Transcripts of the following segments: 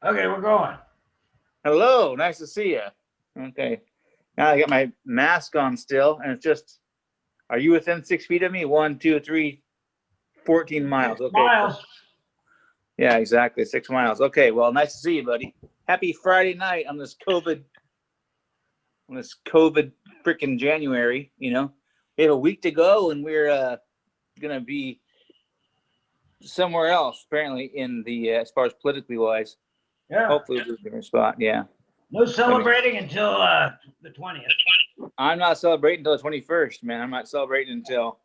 Okay, we're going. Hello, nice to see you. Okay, now I got my mask on still, and it's just, are you within 6 feet of me? 1, 2, 3, 14 miles. Okay. Miles. Yeah, exactly, 6 miles. Okay, well, nice to see you, buddy. Happy Friday night on this COVID freaking January. You know, we have a week to go, and we're gonna be somewhere else apparently in the as far as politically wise. Yeah. Hopefully, we'll be in a different spot. Yeah. No celebrating until the 20th. I'm not celebrating until the 21st, man. I'm not celebrating until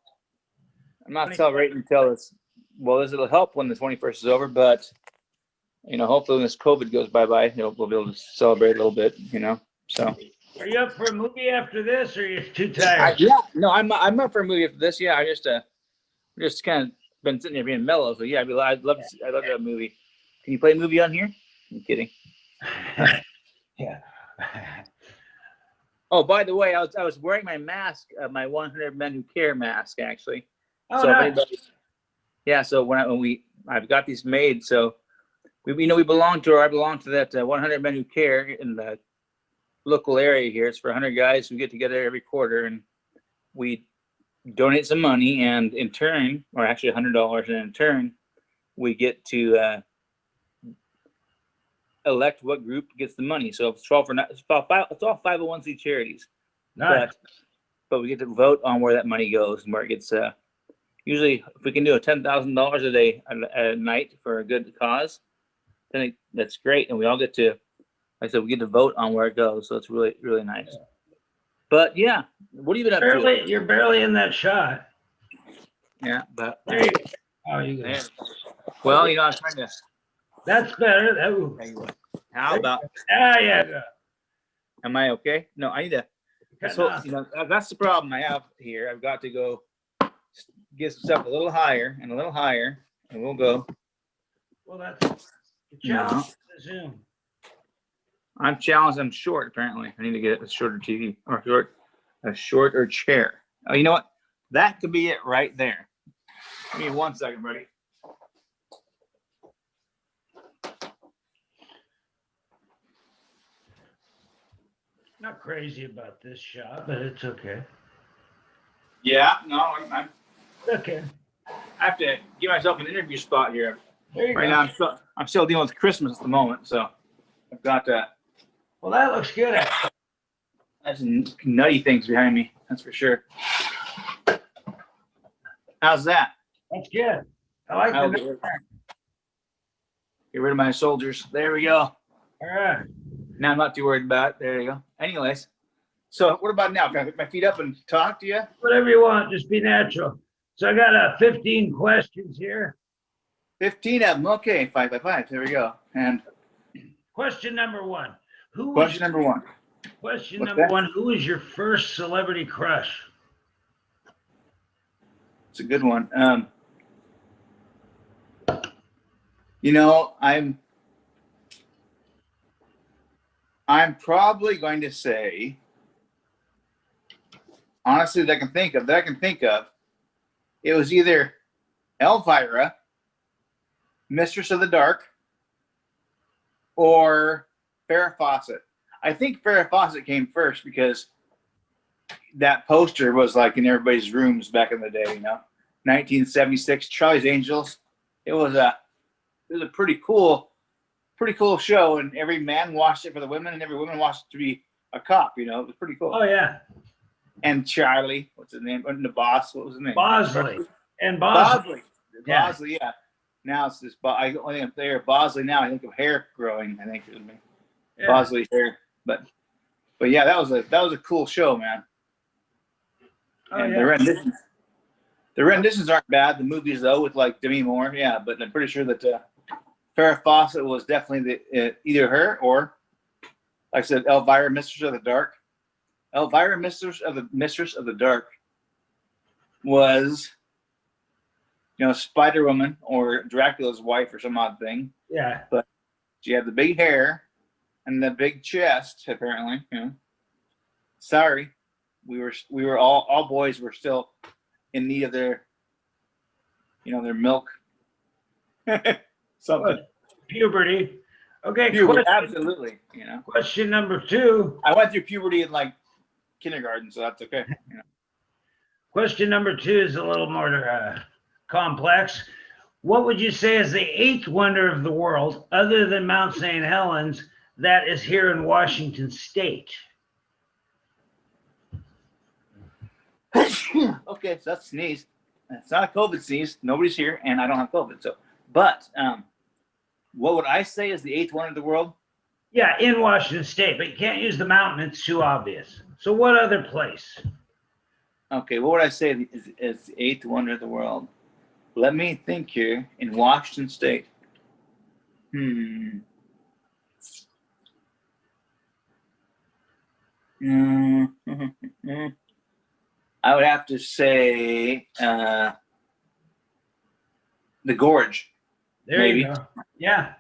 it's, well, this will help when the 21st is over, but hopefully when this COVID goes bye-bye, we'll be able to celebrate a little bit, so. Are you up for a movie after this, or you're too tired? No, I'm up for a movie after this. Yeah, I just kind of been sitting here being mellow. So yeah, I'd love to have a movie. Can you play a movie on here? I'm kidding. Yeah. Oh, by the way, I was wearing my mask, my 100 Men Who Care mask, actually. Oh, so nice. Yeah, so I've got these made, so I belong to that 100 Men Who Care in the local area here. It's for 100 guys who get together every quarter, and we donate some money, and in turn, or actually $100, and in turn, we get to elect what group gets the money. So it's all 501c charities. Nice. But we get to vote on where that money goes and where it gets. Usually, if we can do a $10,000 a day a night for a good cause, then that's great, and we all get to, like I said, we get to vote on where it goes. So it's really, really nice. Yeah. But yeah, what have you been up to? You're barely in that shot. Yeah, but there you go. Oh, you go. Well, I'm trying to. That's better. How about? Yeah. Am I okay? No, I need to. So that's the problem I have here. I've got to go get some stuff a little higher, and we'll go. Well, that's the challenge. The Zoom. I'm challenged. I'm short. Apparently, I need to get a shorter TV or a shorter chair. Oh, you know what? That could be it right there. Give me 1 second, buddy. Not crazy about this shot, but it's okay. Yeah, no, I'm okay. I have to give myself an interview spot here. There you go. Now, I'm still dealing with Christmas at the moment, so I've got to. Well, that looks good. That's some nutty things behind me. That's for sure. How's that? That's good. I like that. Get rid of my soldiers. There we go. All right. Now I'm not too worried about it. There you go. Anyways, so what about now? Can I put my feet up and talk to you? Whatever you want. Just be natural. So I got 15 questions here. 15 of them. Okay, 5 by 5. There we go. And question number one. Question number one. Who is your first celebrity crush? It's a good one. I'm probably going to say, honestly, that I can think of, it was either Elvira, Mistress of the Dark, or Farrah Fawcett. I think Farrah Fawcett came first because that poster was like in everybody's rooms back in the day, 1976, Charlie's Angels. It was a pretty cool show, and every man watched it for the women, and every woman watched it to be a cop. It was pretty cool. Oh yeah. And Charlie, what's his name? And the boss, what was his name? Bosley. Bosley. Bosley, yeah. Now it's this. I only think there Bosley. Now I think of hair growing. I think it would be Bosley hair, but yeah, that was a cool show, man. Oh, and yeah. The renditions aren't bad. The movies though, with like Demi Moore, yeah. But I'm pretty sure that Farrah Fawcett was definitely either her or, like I said, Elvira, Mistress of the Dark. Elvira, Mistress of the Dark was, Spider-Woman or Dracula's wife or some odd thing. Yeah. But she had the big hair and the big chest, apparently. Sorry, we were all boys were still in need of their milk. Something. Puberty. Okay, Puberty, absolutely. You know, question number 2. I went through puberty in like kindergarten, so that's okay. You know. Question number 2 is a little more complex. What would you say is the 8th wonder of the world, other than Mount St. Helens, that is here in Washington State? Okay, so that's sneeze. It's not a COVID sneeze. Nobody's here, and I don't have COVID. So, but what would I say is the 8th wonder of the world? Yeah, in Washington State, but you can't use the mountain. It's too obvious. So what other place? Okay, what would I say is the 8th wonder of the world? Let me think here. In Washington State. I would have to say the Gorge. There maybe. you go. Yeah.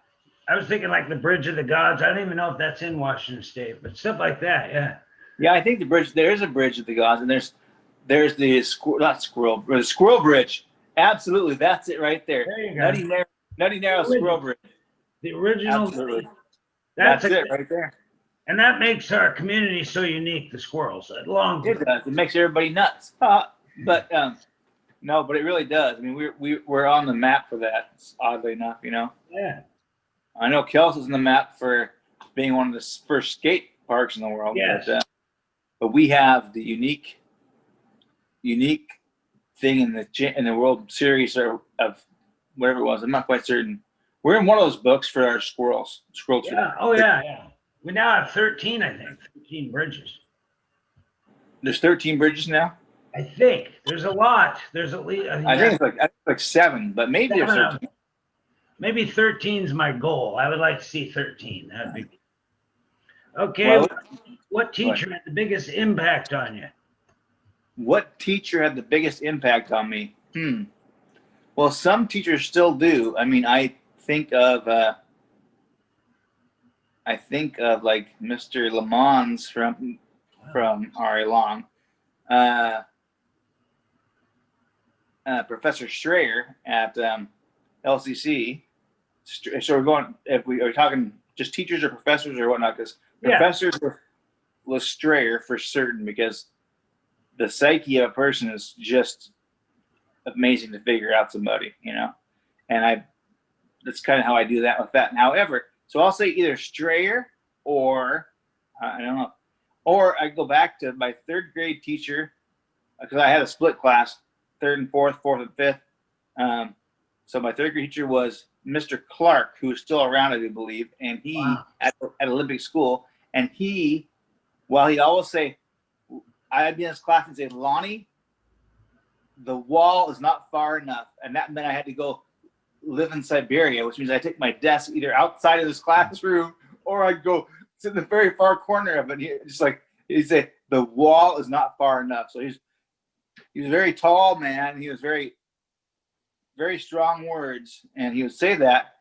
I was thinking like the Bridge of the Gods. I don't even know if that's in Washington State, but stuff like that. Yeah. Yeah, I think the bridge. There is a bridge of the gods, and there's the Squirrel Bridge. Absolutely, that's it right there. There you go. Nutty Narrow Squirrel Bridge. The original. Absolutely. That's it right there. And that makes our community so unique, the squirrels. It does. It makes everybody nuts. But no, but it really does. I mean, we're on the map for that. Oddly enough, you know. Yeah. I know Kelso's on the map for being one of the first skate parks in the world. Yes. But we have the unique thing in the World Series of whatever it was. I'm not quite certain. We're in one of those books for our squirrels. Squirrel tree. Yeah. Oh yeah, yeah. We now have 13, I think. 13 bridges. There's 13 bridges now. I think there's a lot. There's at least. I think it's like 7, but maybe there's 13. Maybe 13 is my goal. I would like to see 13. That'd be okay. Well, what teacher had the biggest impact on you? What teacher had the biggest impact on me? Well, some teachers still do. I mean, I think of like Mr. Lamons from RA Long, Professor Strayer at LCC. So we're going, if we are talking just teachers or professors or whatnot, because professors was Strayer for certain, because the psyche of a person is just amazing to figure out somebody, you know, and that's kind of how I do that with that. However, so I'll say either Strayer or I don't know, or I go back to my 3rd grade teacher, because I had a split class, 3rd and 4th, 4th and 5th. So my 3rd grade teacher was Mr. Clark, who's still around, I do believe, and he at Olympic School, and he, well, he'd always say, I'd be in his class and say, Lonnie, the wall is not far enough, and that meant I had to go live in Siberia, which means I take my desk either outside of this classroom or I'd go sit in the very far corner of it. He'd say, the wall is not far enough. So he was a very tall man. He was very, very strong words, and he would say that.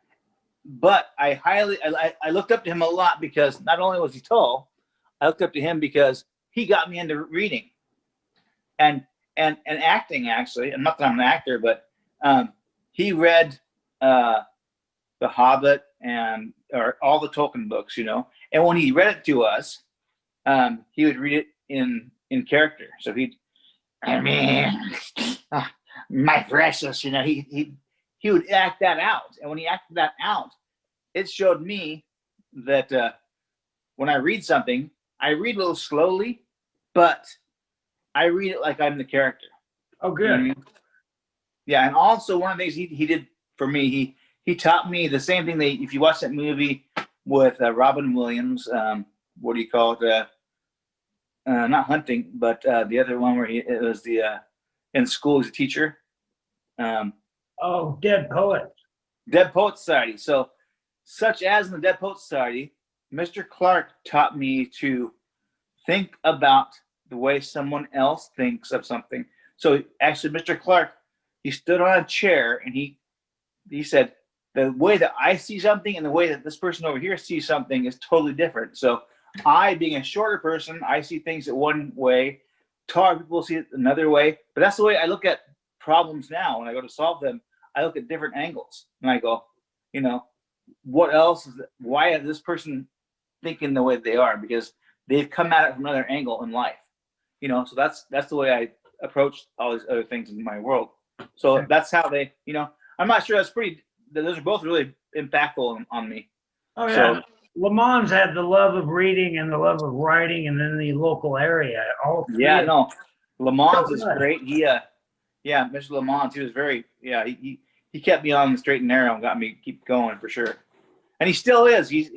But I looked up to him a lot, because not only was he tall, I looked up to him because he got me into reading and acting, actually. And not that I'm an actor, but he read The Hobbit or all the Tolkien books, you know. And when he read it to us, he would read it in character. So my precious, you know, he would act that out. And when he acted that out, it showed me that when I read something, I read a little slowly, but I read it like I'm the character. Oh, good. Mm-hmm. Yeah, and also one of the things he did for me, he taught me the same thing. If you watch that movie with Robin Williams, what do you call it? Not Hunting, but the other one where it was in school as a teacher. Dead Poet. Dead Poet Society. So, such as in the Dead Poet Society, Mr. Clark taught me to think about the way someone else thinks of something. So actually, Mr. Clark, he stood on a chair and he said, the way that I see something and the way that this person over here sees something is totally different. So I, being a shorter person, I see things one way. Taller people see it another way. But that's the way I look at problems now. When I go to solve them, I look at different angles. And I go, you know, what else is it, why is this person thinking the way they are? Because they've come at it from another angle in life, so that's the way I approach all these other things in my world. So that's how they, I'm not sure, those are both really impactful on me. Oh yeah. So Lamont's had the love of reading and the love of writing, and then the local area. All three. yeah, no, Lamont's So is good. great. Mr. Lamont, he was very, he kept me on the straight and narrow and got me keep going for sure. And he still is. He's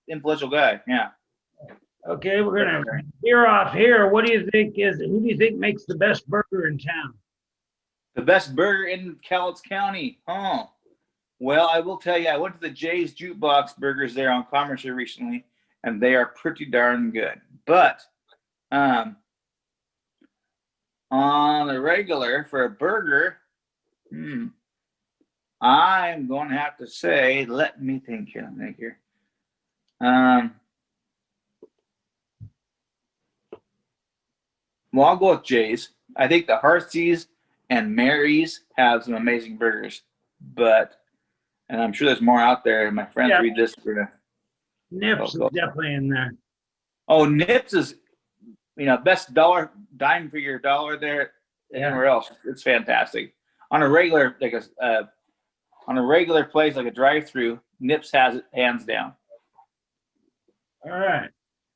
influential guy. Yeah. Okay, we're gonna veer off here. Who do you think makes the best burger in town? The best burger in Cowlitz County. Oh, well, I will tell you, I went to the Jay's Jukebox Burgers there on Commerce recently, and they are pretty darn good. But on the regular for a burger, I'm going to have to say, let me think here. Well, I'll go with Jay's. I think the Heartsease and Mary's have some amazing burgers, and I'm sure there's more out there. My friends read this. Nips is definitely in there. Oh, Nips is, best dime for your dollar there anywhere else. It's fantastic. On a regular, on a regular place like a drive-through, Nips has it hands down. All right.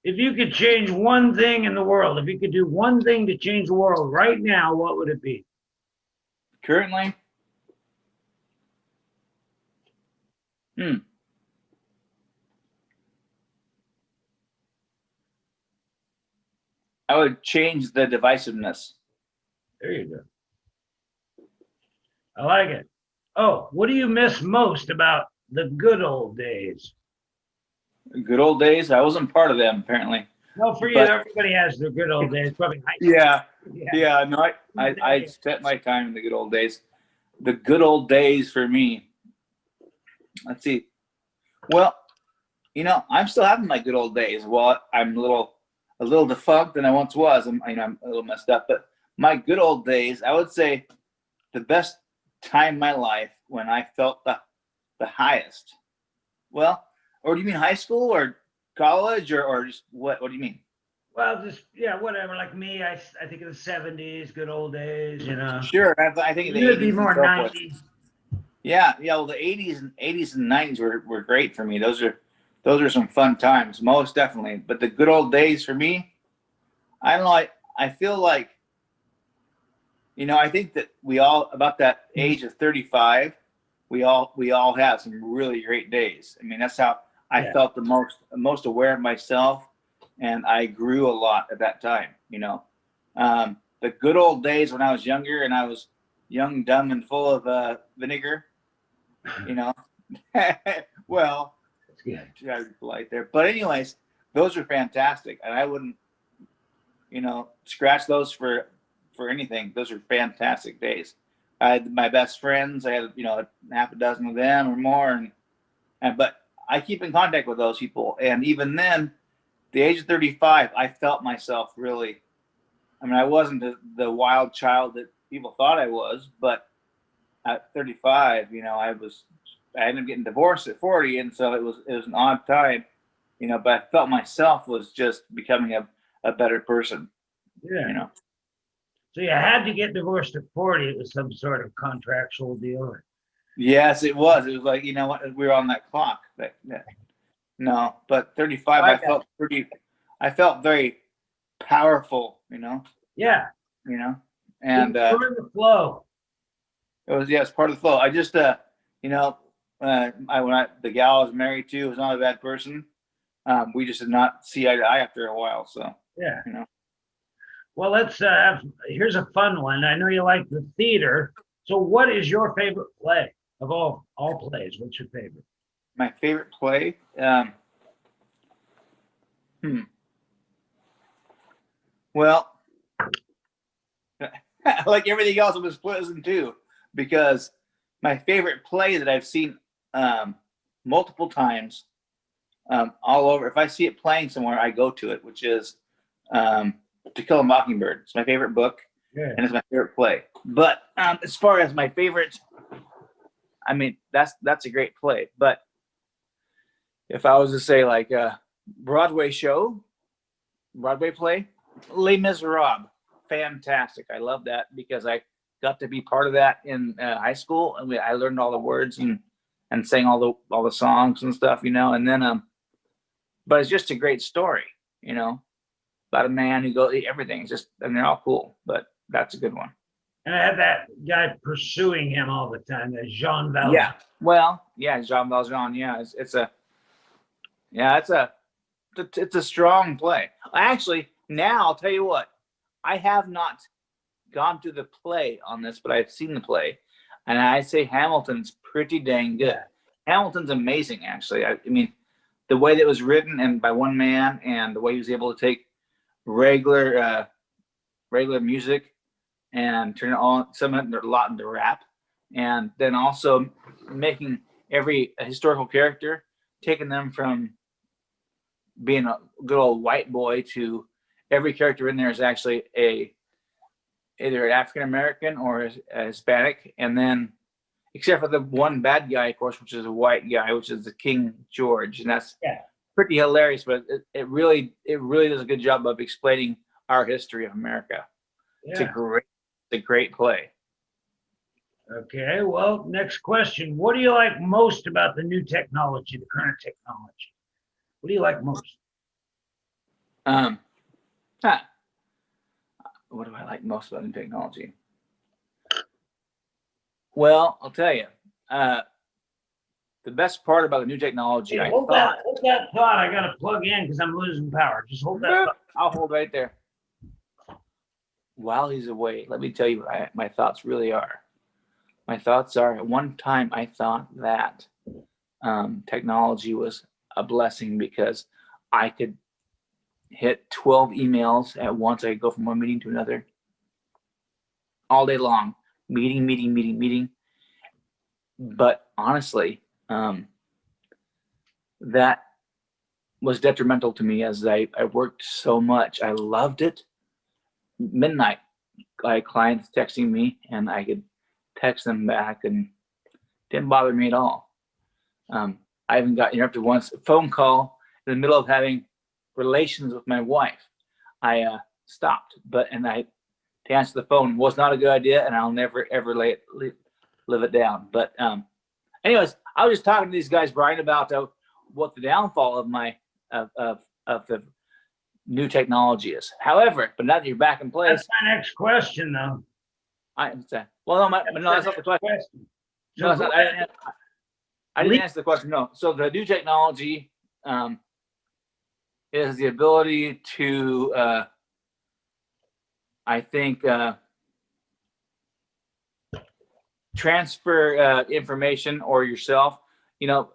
If you could change one thing in the world, if you could do one thing to change the world right now, what would it be? Currently? I would change the divisiveness. There you go. I like it. Oh, what do you miss most about the good old days? Good old days? I wasn't part of them, apparently. Well, for you, everybody has their good old days. Probably high school. Yeah. No, I spent my time in the good old days. The good old days for me. Let's see. Well, I'm still having my good old days. Well, I'm a little defunct than I once was. I'm a little messed up, but my good old days, I would say, the best time in my life when I felt the highest. Well, or do you mean high school or college or just what do you mean? Well, just whatever. Like me, I think of the 70s, good old days, Sure, I think of the 80s. It'd be more 90s. Yeah. Well, the 80s and 90s were great for me. Those are some fun times, most definitely. But the good old days for me, I don't know. I feel like, I think that we all, about that age of 35, we all have some really great days. I mean, that's how I felt the most aware of myself, and I grew a lot at that time. The good old days when I was younger and I was young, dumb, and full of vinegar. Well, try to be polite there, but anyways, those are fantastic, and I wouldn't, scratch those for anything. Those are fantastic days. I had my best friends. I had half a dozen of them or more, but I keep in contact with those people. And even then, the age of 35, I felt myself really. I mean, I wasn't the wild child that people thought I was, but at 35, I ended up getting divorced at 40, and so it was an odd time, but I felt myself was just becoming a better person. Yeah. So you had to get divorced at 40. It was some sort of contractual deal. Yes, it was. It was like, we were on that clock. No, but 35, I felt very powerful, Yeah. And we're in the flow. It's part of the flow. I just, the gal I was married to was not a bad person. We just did not see eye to eye after a while. So, yeah. Well, here's a fun one. I know you like the theater. So what is your favorite play of all plays? What's your favorite? My favorite play? Well, like everything else, it was pleasant too, because my favorite play that I've seen multiple times all over, if I see it playing somewhere, I go to it, which is To Kill a Mockingbird. It's my favorite book, and it's my favorite play. But as far as my favorite I mean, that's a great play. But if I was to say like a Broadway show, Broadway play, Les Miserables, fantastic. I love that because I got to be part of that in high school, and I learned all the words and sang all the songs and stuff, you know. And then but it's just a great story, you know, about a man who goes everything. It's just, and they're all cool, but that's a good one. And I had that guy pursuing him all the time, that Jean Valjean. Yeah, well, yeah, Jean Valjean. Yeah, it's a strong play. Actually, now I'll tell you what, I have not gone to the play on this, but I've seen the play, and I say Hamilton's pretty dang good. Yeah. Hamilton's amazing, actually. I mean, the way that it was written and by one man, and the way he was able to take regular music and turn it on, some of it a lot into rap, and then also making every historical character, taking them from being a good old white boy to every character in there is actually either an African American or a Hispanic, and then except for the one bad guy, of course, which is a white guy, which is the King George, and that's pretty hilarious. But it really does a good job of explaining our history of America. Yeah. It's a great play. Okay, well, next question. What do you like most about the new technology, the current technology? What do you like most? What do I like most about new technology? Well, I'll tell you. The best part about the new technology, hey, hold that thought. I got to plug in because I'm losing power. Just hold that thought. I'll hold right there. While he's away, let me tell you what my thoughts really are. My thoughts are, at one time I thought that technology was a blessing because I could hit 12 emails at once. I could go from one meeting to another all day long. Meeting. But honestly, that was detrimental to me as I worked so much. I loved it. Midnight, clients texting me, and I could text them back, and didn't bother me at all. I even got interrupted once, a phone call in the middle of having relations with my wife. I stopped, to answer the phone was not a good idea, and I'll never ever live it down. But anyways, I was just talking to these guys, Brian, about what the downfall of the new technology is. However, but now that you're back in place, that's my next question, though. That's not the question. No, that's not, I didn't answer the question. No. So the new technology is the ability to, I think, transfer information or yourself, to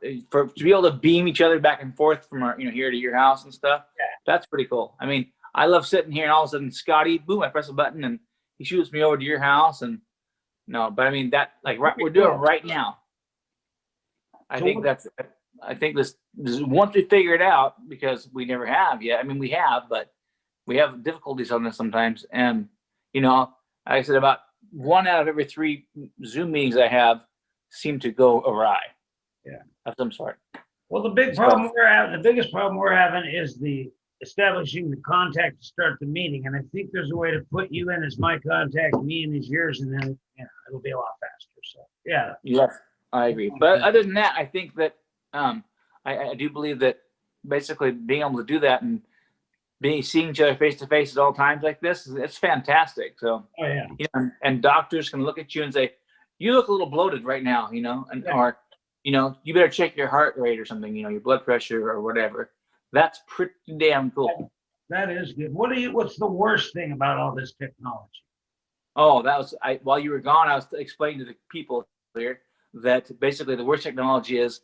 be able to beam each other back and forth from here to your house and stuff. Yeah. That's pretty cool. I mean, I love sitting here and all of a sudden, Scotty, boom, I press a button and he shoots me over to your house. And but I mean, that we're doing right now. I think this once we figure it out, because we never have yet. I mean, we have, but we have difficulties on this sometimes. And, like I said, about 1 out of every 3 Zoom meetings I have seem to go awry. Yeah. Of some sort. Well, the biggest problem we're having is the establishing the contact to start the meeting. And I think there's a way to put you in as my contact, me in as yours, and then it'll be a lot faster. So yeah. Yes, I agree. But other than that, I think that I do believe that basically being able to do that and seeing each other face to face at all times like this, it's fantastic. So and doctors can look at you and say, you look a little bloated right now, or you better check your heart rate or something, your blood pressure or whatever. That's pretty damn cool. That is good. What's the worst thing about all this technology? Oh, while you were gone, I was explaining to the people here that basically the worst technology is,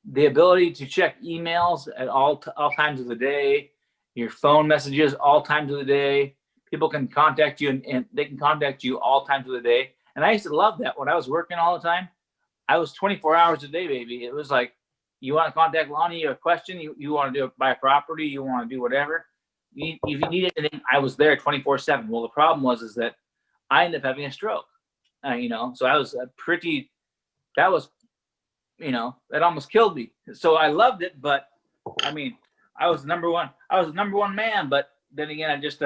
the ability to check emails at all times of the day, your phone messages all times of the day. People can contact you and they can contact you all times of the day. And I used to love that when I was working all the time. I was 24 hours a day, baby. It was like, you want to contact Lonnie, you have a question, you want to buy a property, you want to do whatever. If you need anything, I was there 24/7. Well, the problem was that I ended up having a stroke, so I was pretty that was, that almost killed me. So I loved it, but I mean, I was number one. I was the number one man, but then again, I just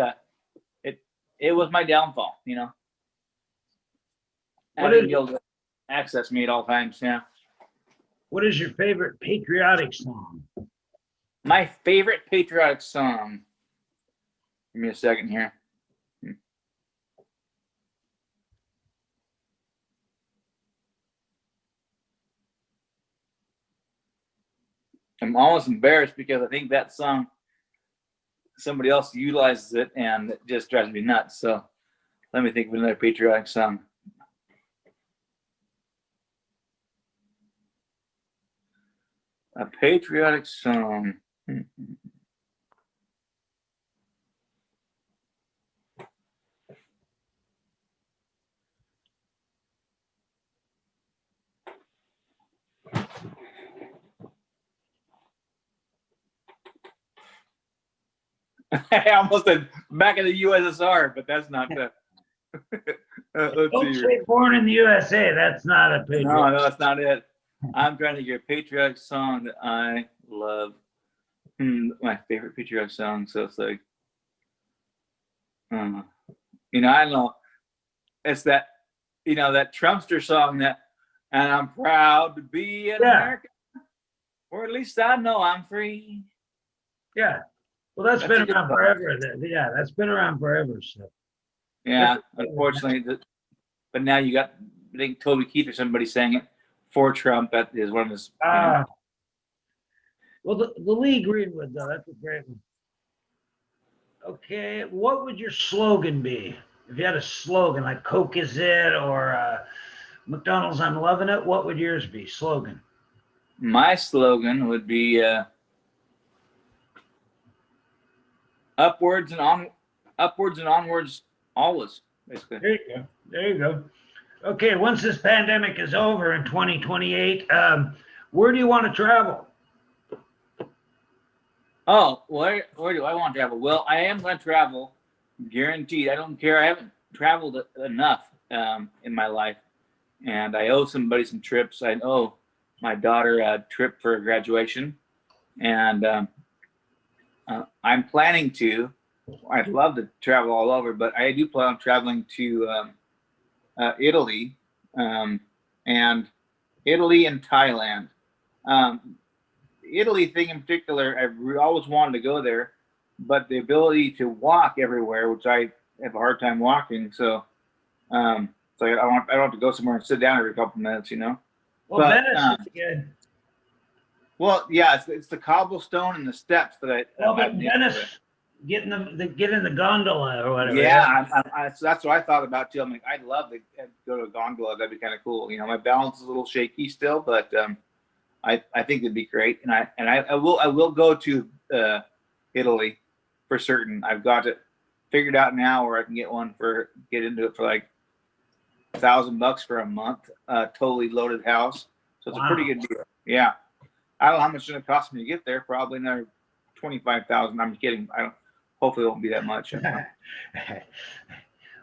it was my downfall. What Having is to be able to access me at all times. Yeah. what is your favorite patriotic song? My favorite patriotic song. Give me a second here. I'm almost embarrassed because I think that song, somebody else utilizes it, and it just drives me nuts. So let me think of another patriotic song. A patriotic song. I almost said back in the USSR, but that's not the. Let's Don't see. say "Born in the USA." That's not a patriot. No, that's not it. I'm trying to get a patriotic song that I love. My favorite patriotic song. So it's like, I don't know. It's that, that Trumpster song that, and I'm proud to be an American, or at least I know I'm free. Yeah. Well, that's been around forever. Yeah, that's been around forever. So. Yeah, unfortunately, but now you got, I think Toby Keith or somebody saying it for Trump. That is one of his. Well, the Lee Greenwood, though, that's a great one. Okay, what would your slogan be? If you had a slogan like Coke is it, or McDonald's I'm loving it, what would yours be? Slogan. My slogan would be upwards and onwards always, basically. There you go. There you go. Okay, once this pandemic is over in 2028, where do you want to travel? Oh, where do I want to travel? Well, I am going to travel, guaranteed. I don't care. I haven't traveled enough in my life, and I owe somebody some trips. I owe my daughter a trip for graduation, and I'm planning to. I'd love to travel all over, but I do plan on traveling to Italy, and Italy and Thailand. Italy thing in particular, I've always wanted to go there, but the ability to walk everywhere, which I have a hard time walking, so I don't have to go somewhere and sit down every couple of minutes, Well, but, Venice is good. Well, yeah, it's the cobblestone and the steps that I. Well, but Venice, getting the gondola or whatever. Yeah, so that's what I thought about too. I'm like, I'd love to go to a gondola. That'd be kind of cool. My balance is a little shaky still, but I think it'd be great. And I will go to Italy for certain. I've got it figured out now where I can get into it for like $1,000 for a month, totally loaded house. So it's a pretty good deal. Yeah. I don't know how much it's going to cost me to get there. Probably another $25,000. I'm kidding. Hopefully it won't be that much.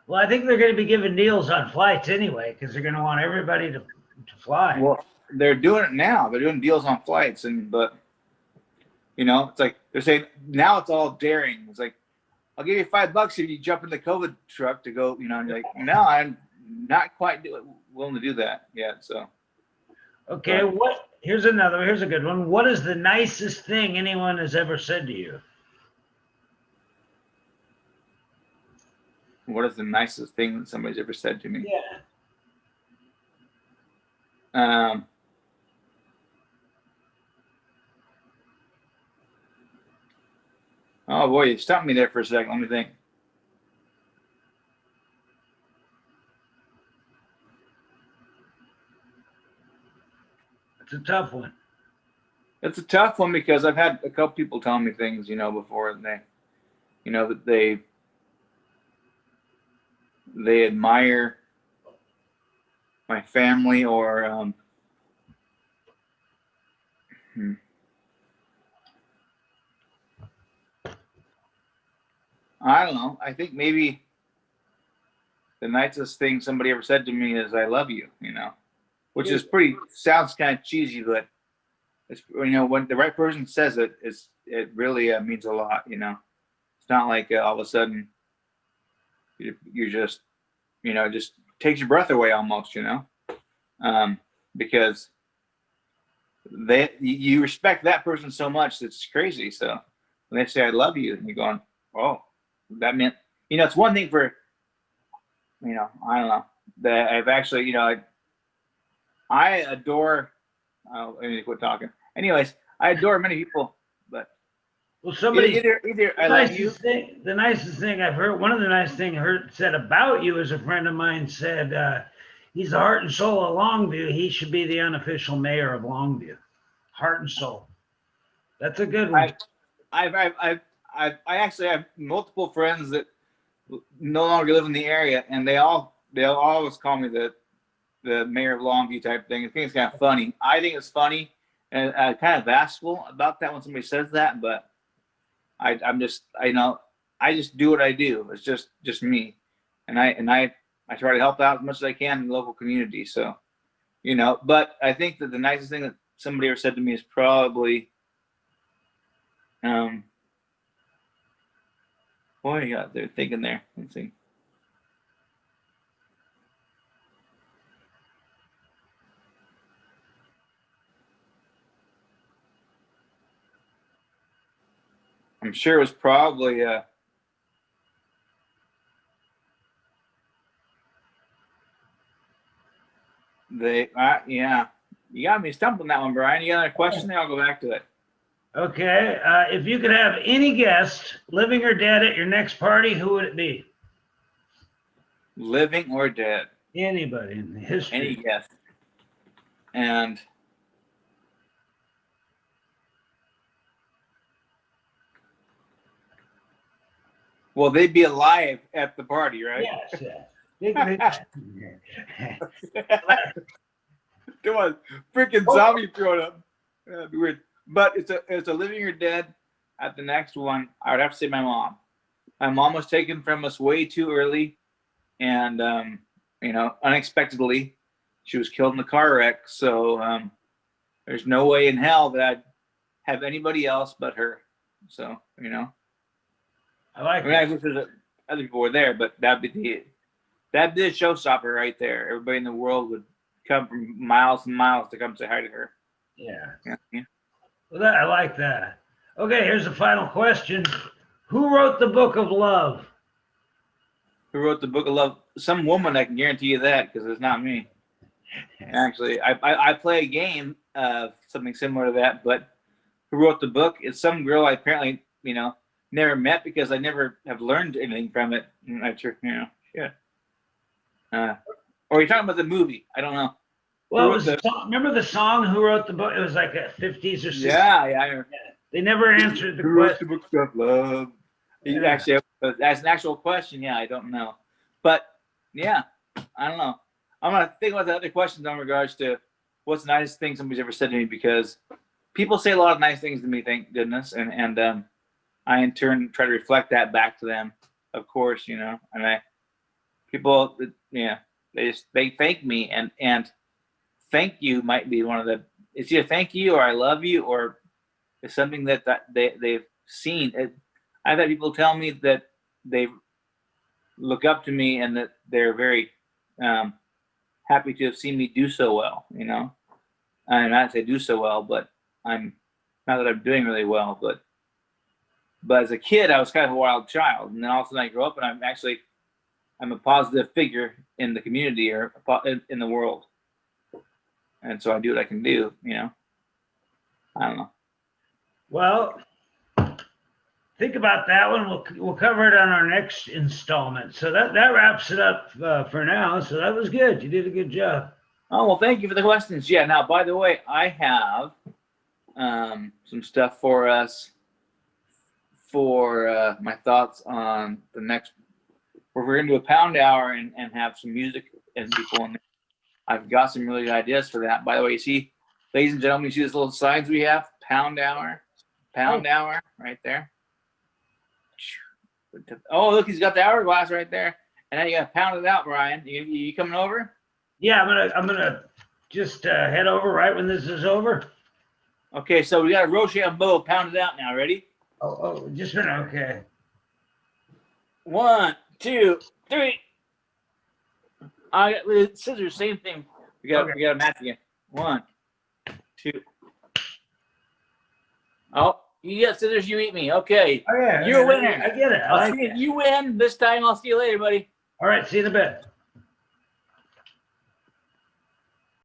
Well, I think they're going to be giving deals on flights anyway, because they're going to want everybody to fly. Well, they're doing it now. They're doing deals on flights, but it's like they're saying now it's all daring. It's like, I'll give you $5 if you jump in the COVID truck to go. And you're like, no, I'm not quite willing to do that yet. So. Okay, here's a good one. What is the nicest thing anyone has ever said to you? What is the nicest thing that somebody's ever said to me? Yeah. Oh boy, you stumped me there for a second. Let me think. It's a tough one. It's a tough one because I've had a couple people tell me things, before, and that they admire my family or I don't know. I think maybe the nicest thing somebody ever said to me is "I love you." which is sounds kind of cheesy, but it's, when the right person says it, it really means a lot. It's not like all of a sudden you're just, just takes your breath away almost, because you respect that person so much that's crazy. So when they say I love you, and you're going, oh, that meant, it's one thing for, I don't know, that I've actually, I adore. Oh, let me quit talking. Anyways, I adore many people, but well, somebody either I love you. The nicest thing I've heard, one of the nice things I heard said about you is a friend of mine said, he's the heart and soul of Longview. He should be the unofficial mayor of Longview. Heart and soul. That's a good one. I actually have multiple friends that no longer live in the area, and they'll always call me the mayor of Longview type thing. I think it's kind of funny. I think it's funny and kind of bashful about that when somebody says that, but I'm just, I just do what I do. It's just me, and I try to help out as much as I can in the local community. So, but I think that the nicest thing that somebody ever said to me is probably, what do you got there thinking there? Let's see. I'm sure it was probably yeah. You got me stumped on that one, Brian. You got another question there? I'll go back to it. Okay. If you could have any guest, living or dead, at your next party, who would it be? Living or dead? Anybody in the history. Any guest. And well, they'd be alive at the party, right? Yes. Come on, freaking zombie throwing up. That'd be weird. But it's a living or dead. At the next one, I would have to say my mom. My mom was taken from us way too early, and unexpectedly, she was killed in a car wreck. So there's no way in hell that I'd have anybody else but her. So I like. I wish other people were there, but that'd be the showstopper right there. Everybody in the world would come from miles and miles to come say hi to her. Yeah. Yeah. Well, I like that. Okay, here's the final question. Who wrote the Book of Love? Who wrote the Book of Love? Some woman, I can guarantee you that, because it's not me. Actually, I play a game of something similar to that, but who wrote the book? It's some girl I apparently, never met because I never have learned anything from it. Not sure, yeah. Or are you talking about the movie? I don't know. Well, remember the song? Who wrote the book? It was like a 50s or 60s. Yeah. They never answered the question. Who wrote the Book of Love? Yeah. Actually, that's an actual question. Yeah, I don't know. But yeah, I don't know. I'm gonna think about the other questions in regards to what's the nicest thing somebody's ever said to me, because people say a lot of nice things to me, thank goodness, and I in turn try to reflect that back to them, of course, and people, they thank me, and thank you might be one of the, it's either thank you or I love you, or it's something that they've seen. I've had people tell me that they look up to me and that they're very happy to have seen me do so well, and not say do so well, but not that I'm doing really well, but as a kid, I was kind of a wild child, and then all of a sudden I grow up and I'm a positive figure in the community or in the world. And so I do what I can do, I don't know. Well, think about that one. We'll cover it on our next installment. So that wraps it up for now. So that was good. You did a good job. Oh, well, thank you for the questions. Yeah. Now, by the way, I have some stuff for us for my thoughts on the next. We're going to do a pound hour and have some music and people in there. I've got some really good ideas for that. By the way, you see, ladies and gentlemen, you see these little signs we have? Pound hour, right there. Oh, look, he's got the hourglass right there. And now you got to pound it out, Brian. You coming over? Yeah, I'm gonna just head over right when this is over. Okay, so we got a Rochambeau pounded out now. Ready? Oh, just a minute. Okay. 1, 2, 3. I got the scissors. Same thing. We got a match again. 1, 2. Oh, you got scissors. You eat me. Okay. Oh, yeah. You're a winner. I get it. I'll see you. You win this time. I'll see you later, buddy. All right. See you in a bit.